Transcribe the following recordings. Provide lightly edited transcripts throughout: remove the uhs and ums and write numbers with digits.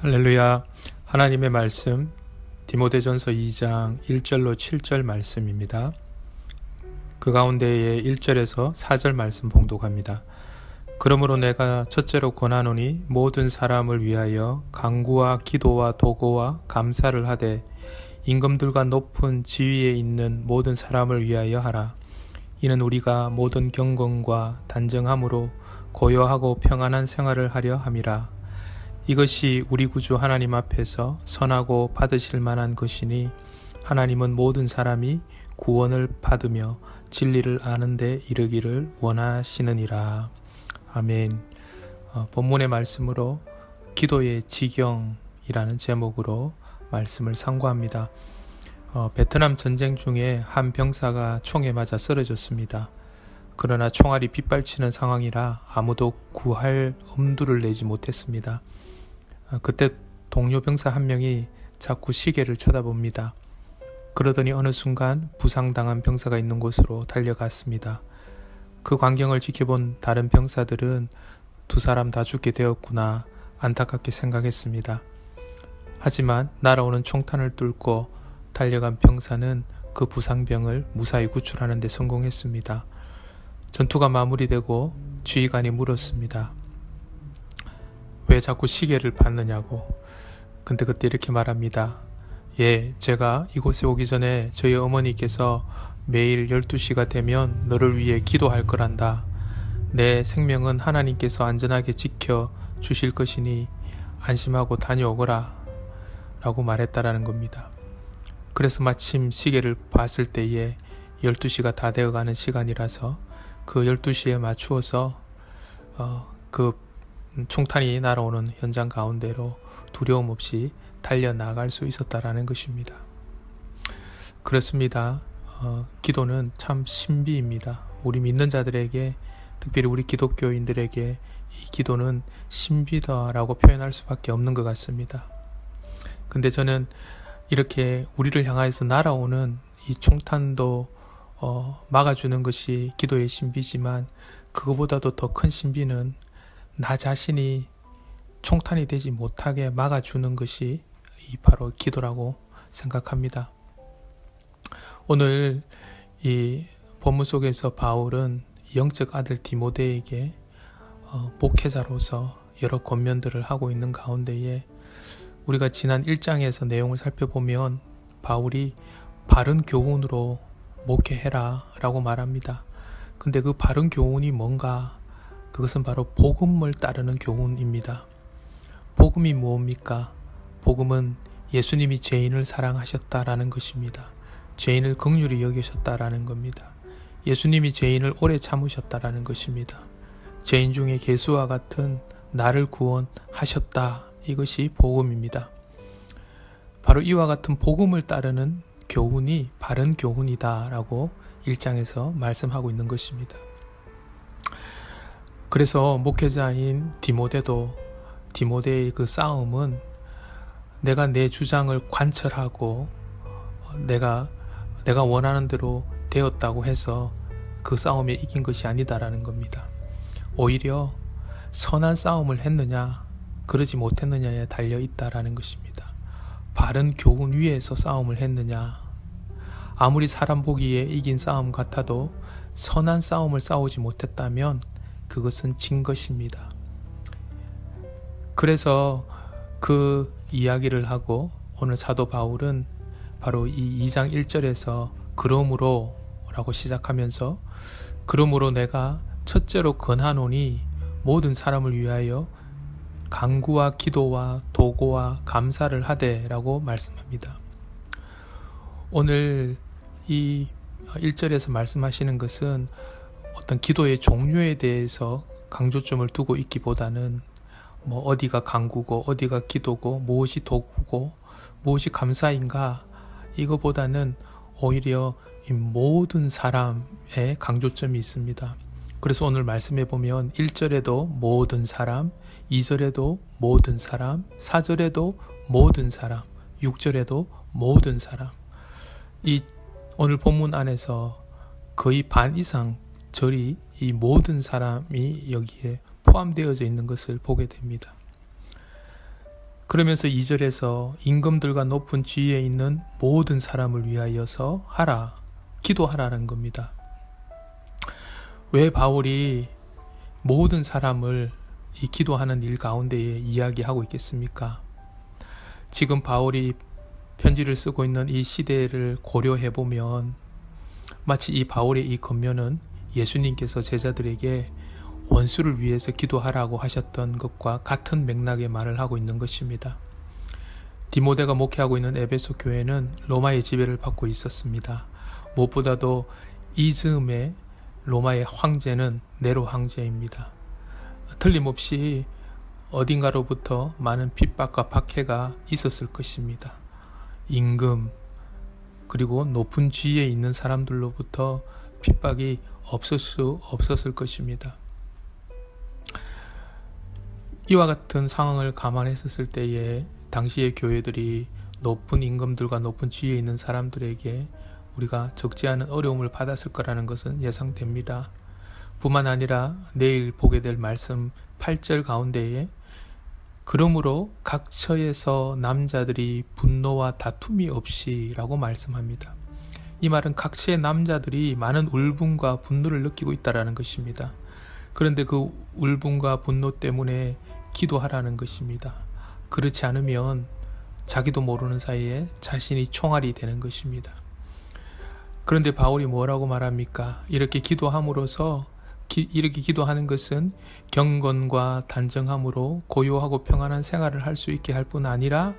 할렐루야. 하나님의 말씀 디모데전서 2장 1절로 7절 말씀입니다. 그 가운데에 1절에서 4절 말씀 봉독합니다. 그러므로 내가 첫째로 권하노니 모든 사람을 위하여 간구와 기도와 도고와 감사를 하되 임금들과 높은 지위에 있는 모든 사람을 위하여 하라. 이는 우리가 모든 경건과 단정함으로 고요하고 평안한 생활을 하려 함이라. 이것이 우리 구주 하나님 앞에서 선하고 받으실 만한 것이니 하나님은 모든 사람이 구원을 받으며 진리를 아는 데 이르기를 원하시느니라. 아멘. 본문의 말씀으로 기도의 지경이라는 제목으로 말씀을 상고합니다. 베트남 전쟁 중에 한 병사가 총에 맞아 쓰러졌습니다. 그러나 총알이 빗발치는 상황이라 아무도 구할 엄두를 내지 못했습니다. 그때 동료 병사 한 명이 자꾸 시계를 쳐다봅니다. 그러더니 어느 순간 부상당한 병사가 있는 곳으로 달려갔습니다. 그 광경을 지켜본 다른 병사들은 두 사람 다 죽게 되었구나 안타깝게 생각했습니다. 하지만 날아오는 총탄을 뚫고 달려간 병사는 그 부상병을 무사히 구출하는 데 성공했습니다. 전투가 마무리되고 지휘관이 물었습니다. 왜 자꾸 시계를 봤느냐고. 근데 그때 이렇게 말합니다. 제가 이곳에 오기 전에 저희 어머니께서 매일 12시가 되면 너를 위해 기도할 거란다. 내 생명은 하나님께서 안전하게 지켜 주실 것이니 안심하고 다녀오거라 라고 말했다라는 겁니다. 그래서 마침 시계를 봤을 때에 12시가 다 되어가는 시간이라서 그 12시에 맞추어서 그 총탄이 날아오는 현장 가운데로 두려움 없이 달려나갈 수 있었다라는 것입니다. 그렇습니다. 기도는 참 신비입니다. 우리 믿는 자들에게, 특별히 우리 기독교인들에게 이 기도는 신비다라고 표현할 수밖에 없는 것 같습니다. 근데 저는 이렇게 우리를 향하여서 날아오는 이 총탄도 막아주는 것이 기도의 신비지만 그거보다도 더 큰 신비는 나 자신이 총탄이 되지 못하게 막아주는 것이 바로 기도라고 생각합니다. 오늘 이 본문 속에서 바울은 영적 아들 디모데에게 목회자로서 여러 권면들을 하고 있는 가운데에 우리가 지난 1장에서 내용을 살펴보면 바울이 바른 교훈으로 목회해라 라고 말합니다. 근데 그 바른 교훈이 뭔가? 그것은 바로 복음을 따르는 교훈입니다. 복음이 무엇입니까? 복음은 예수님이 죄인을 사랑하셨다라는 것입니다. 죄인을 긍휼히 여기셨다라는 겁니다. 예수님이 죄인을 오래 참으셨다라는 것입니다. 죄인 중에 개수와 같은 나를 구원하셨다. 이것이 복음입니다. 바로 이와 같은 복음을 따르는 교훈이 바른 교훈이다라고 1장에서 말씀하고 있는 것입니다. 그래서 목회자인 디모데의 그 싸움은 내가 내 주장을 관철하고 내가 원하는 대로 되었다고 해서 그 싸움에 이긴 것이 아니다라는 겁니다. 오히려 선한 싸움을 했느냐 그러지 못했느냐에 달려 있다라는 것입니다. 바른 교훈 위에서 싸움을 했느냐, 아무리 사람 보기에 이긴 싸움 같아도 선한 싸움을 싸우지 못했다면 그것은 진 것입니다. 그래서 그 이야기를 하고 오늘 사도 바울은 바로 이 2장 1절에서 그러므로 라고 시작하면서 그러므로 내가 첫째로 권하노니 모든 사람을 위하여 간구와 기도와 도고와 감사를 하되 라고 말씀합니다. 오늘 이 1절에서 말씀하시는 것은 어떤 기도의 종류에 대해서 강조점을 두고 있기보다는 어디가 간구고 어디가 기도고 무엇이 도구고 무엇이 감사인가 이거보다는 오히려 이 모든 사람의 강조점이 있습니다. 그래서 오늘 말씀해 보면 1절에도 모든 사람, 2절에도 모든 사람, 4절에도 모든 사람, 6절에도 모든 사람. 이 오늘 본문 안에서 거의 반 이상 절이 이 모든 사람이 여기에 포함되어져 있는 것을 보게 됩니다. 그러면서 2절에서 임금들과 높은 지위에 있는 모든 사람을 위하여서 하라, 기도하라는 겁니다. 왜 바울이 모든 사람을 이 기도하는 일 가운데에 이야기하고 있겠습니까? 지금 바울이 편지를 쓰고 있는 이 시대를 고려해 보면 마치 이 바울의 이 권면은 예수님께서 제자들에게 원수를 위해서 기도하라고 하셨던 것과 같은 맥락의 말을 하고 있는 것입니다. 디모데가 목회하고 있는 에베소 교회는 로마의 지배를 받고 있었습니다. 무엇보다도 이 즈음에 로마의 황제는 네로 황제입니다. 틀림없이 어딘가로부터 많은 핍박과 박해가 있었을 것입니다. 임금 그리고 높은 지위에 있는 사람들로부터 핍박이 없을 수 없었을 것입니다. 이와 같은 상황을 감안했었을 때에 당시의 교회들이 높은 임금들과 높은 지위에 있는 사람들에게 우리가 적지 않은 어려움을 받았을 거라는 것은 예상됩니다. 뿐만 아니라 내일 보게 될 말씀 8절 가운데에 그러므로 각 처에서 남자들이 분노와 다툼이 없이 라고 말씀합니다. 이 말은 각 처의 남자들이 많은 울분과 분노를 느끼고 있다는 것입니다. 그런데 그 울분과 분노 때문에 기도하라는 것입니다. 그렇지 않으면 자기도 모르는 사이에 자신이 총알이 되는 것입니다. 그런데 바울이 뭐라고 말합니까? 이렇게 기도함으로써 이렇게 기도하는 것은 경건과 단정함으로 고요하고 평안한 생활을 할 수 있게 할 뿐 아니라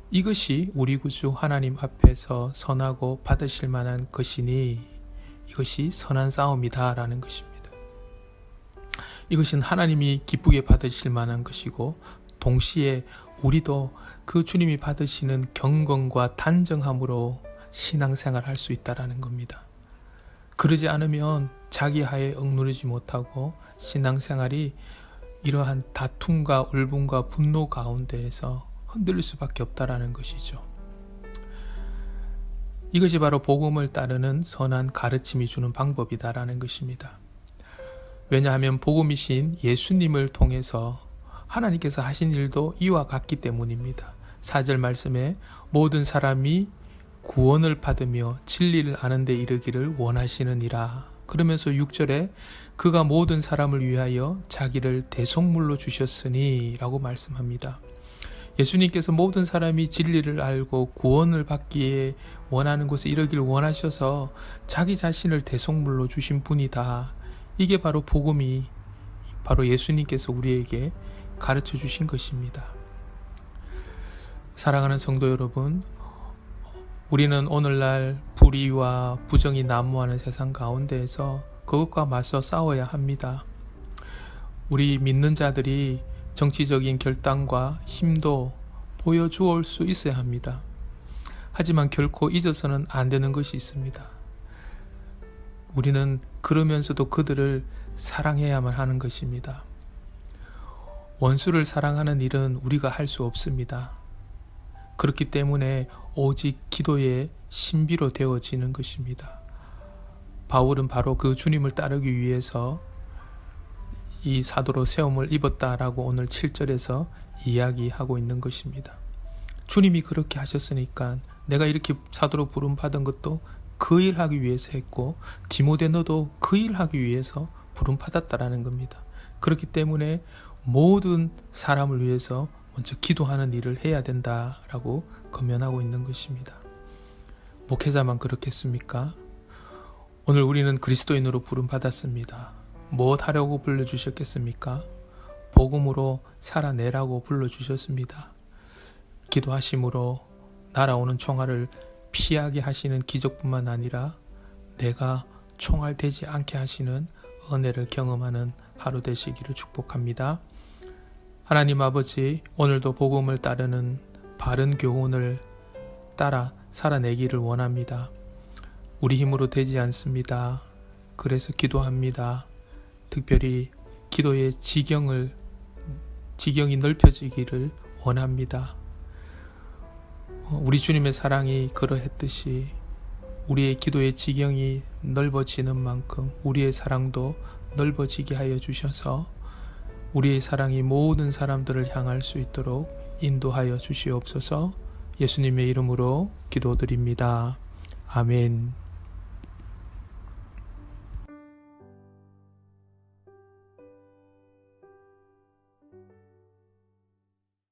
이것이 우리 구주 하나님 앞에서 선하고 받으실 만한 것이니 이것이 선한 싸움이다 라는 것입니다. 이것은 하나님이 기쁘게 받으실 만한 것이고 동시에 우리도 그 주님이 받으시는 경건과 단정함으로 신앙생활을 할 수 있다는 겁니다. 그러지 않으면 자기 하에 억누르지 못하고 신앙생활이 이러한 다툼과 울분과 분노 가운데에서 흔들릴 수밖에 없다라는 것이죠. 이것이 바로 복음을 따르는 선한 가르침이 주는 방법이다라는 것입니다. 왜냐하면 복음이신 예수님을 통해서 하나님께서 하신 일도 이와 같기 때문입니다. 4절 말씀에 모든 사람이 구원을 받으며 진리를 아는 데 이르기를 원하시느니라. 그러면서 6절에 그가 모든 사람을 위하여 자기를 대속물로 주셨으니 라고 말씀합니다. 예수님께서 모든 사람이 진리를 알고 구원을 받기에 원하는 곳에 이르기를 원하셔서 자기 자신을 대속물로 주신 분이다. 이게 바로 복음이 바로 예수님께서 우리에게 가르쳐 주신 것입니다. 사랑하는 성도 여러분, 우리는 오늘날 불의와 부정이 난무하는 세상 가운데에서 그것과 맞서 싸워야 합니다. 우리 믿는 자들이 정치적인 결단과 힘도 보여주올 수 있어야 합니다. 하지만 결코 잊어서는 안 되는 것이 있습니다. 우리는 그러면서도 그들을 사랑해야만 하는 것입니다. 원수를 사랑하는 일은 우리가 할 수 없습니다. 그렇기 때문에 오직 기도의 신비로 되어지는 것입니다. 바울은 바로 그 주님을 따르기 위해서 이 사도로 세움을 입었다라고 오늘 7절에서 이야기하고 있는 것입니다. 주님이 그렇게 하셨으니까 내가 이렇게 사도로 부름받은 것도 그 일하기 위해서 했고 디모데 너도 그 일하기 위해서 부름받았다라는 겁니다. 그렇기 때문에 모든 사람을 위해서 먼저 기도하는 일을 해야 된다라고 권면하고 있는 것입니다. 목회자만 그렇겠습니까? 오늘 우리는 그리스도인으로 부름받았습니다. 무엇 하려고 불러주셨겠습니까? 복음으로 살아내라고 불러주셨습니다. 기도하심으로 날아오는 총알을 피하게 하시는 기적뿐만 아니라 내가 총알 되지 않게 하시는 은혜를 경험하는 하루 되시기를 축복합니다. 하나님 아버지, 오늘도 복음을 따르는 바른 교훈을 따라 살아내기를 원합니다. 우리 힘으로 되지 않습니다. 그래서 기도합니다. 특별히 기도의 지경이 넓혀지기를 원합니다. 우리 주님의 사랑이 그러했듯이 우리의 기도의 지경이 넓어지는 만큼 우리의 사랑도 넓어지게 하여 주셔서 우리의 사랑이 모든 사람들을 향할 수 있도록 인도하여 주시옵소서. 예수님의 이름으로 기도드립니다. 아멘.